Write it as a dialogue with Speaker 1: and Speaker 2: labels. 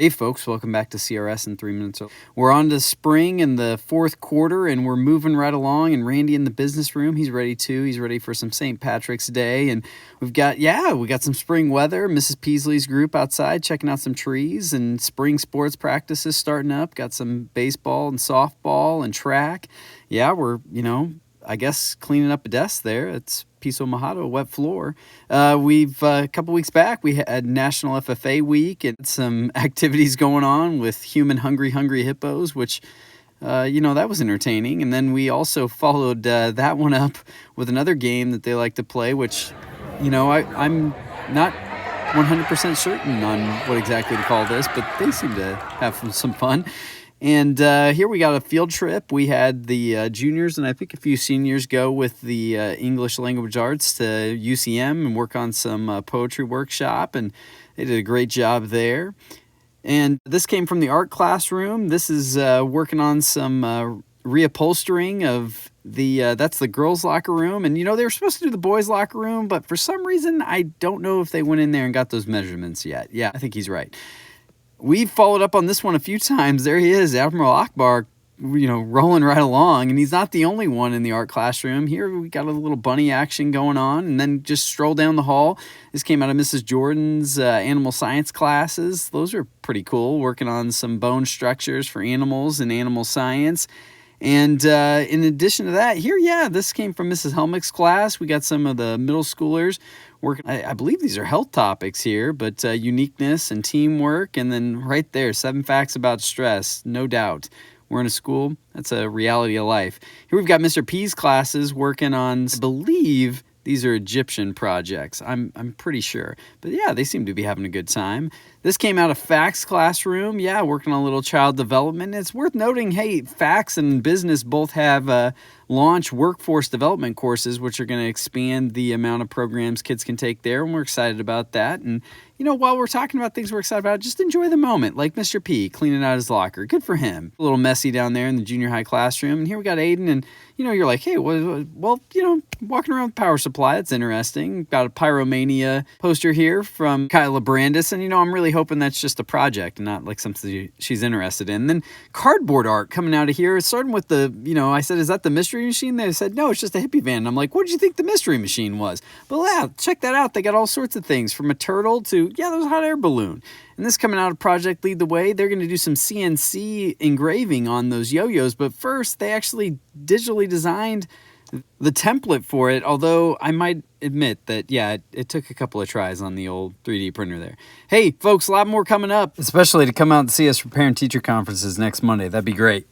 Speaker 1: Hey folks, welcome back to CRS in 3 minutes. We're on to spring in the fourth quarter and we're moving right along, and Randy in the business room, he's ready too. He's ready for some St. Patrick's Day, and we got some spring weather. Mrs. Peasley's group outside checking out some trees, and spring sports practices starting up. Got some baseball and softball and track. Yeah, we're, I guess cleaning up a desk there. It's piso mojado, wet floor. A couple weeks back, we had National FFA Week and some activities going on with human hungry hippos, which, that was entertaining. And then we also followed that one up with another game that they like to play, which, I'm not 100% certain on what exactly to call this, but they seem to have some fun. And here we got a field trip. We had the juniors and I think a few seniors go with the English language arts to UCM and work on some poetry workshop, and they did a great job there. And this came from the art classroom. This is working on some reupholstering of that's the girls' locker room. And, they were supposed to do the boys' locker room, but for some reason, I don't know if they went in there and got those measurements yet. Yeah, I think he's right. We've followed up on this one a few times. There he is, Admiral Akbar, rolling right along. And he's not the only one in the art classroom. Here we got a little bunny action going on. And then just stroll down the hall. This came out of Mrs. Jordan's animal science classes. Those are pretty cool, working on some bone structures for animals and animal science. And in addition to that, this came from Mrs. Helmick's class. We got some of the middle schoolers working. I believe these are health topics here, but uniqueness and teamwork. And then right there, 7 facts about stress, no doubt. We're in a school. That's a reality of life. Here we've got Mr. P's classes working on, I believe, these are Egyptian projects. I'm pretty sure. But yeah, they seem to be having a good time. This came out of FACS classroom. Yeah, working on a little child development. It's worth noting, hey, FACS and business both have launch workforce development courses, which are going to expand the amount of programs kids can take there, and we're excited about that. And, while we're talking about things we're excited about, just enjoy the moment, like Mr. P cleaning out his locker. Good for him. A little messy down there in the junior high classroom. And here we got Aiden, and, you're like, hey, well, walking around with power supply, that's interesting. Got a Pyromania poster here from Kyla Brandis, and, I'm really hoping that's just a project and not like something she's interested in. And then cardboard art coming out of here, starting with the, I said, is that the mystery machine? They said, no, it's just a hippie van. And I'm like, what did you think the mystery machine was? But yeah, check that out. They got all sorts of things from a turtle to, there was a hot air balloon. And this coming out of Project Lead the Way, they're going to do some CNC engraving on those yo-yos. But first, they actually digitally designed the template for it, although I might admit that, it took a couple of tries on the old 3D printer there. Hey, folks, a lot more coming up, especially to come out and see us for parent-teacher conferences next Monday. That'd be great.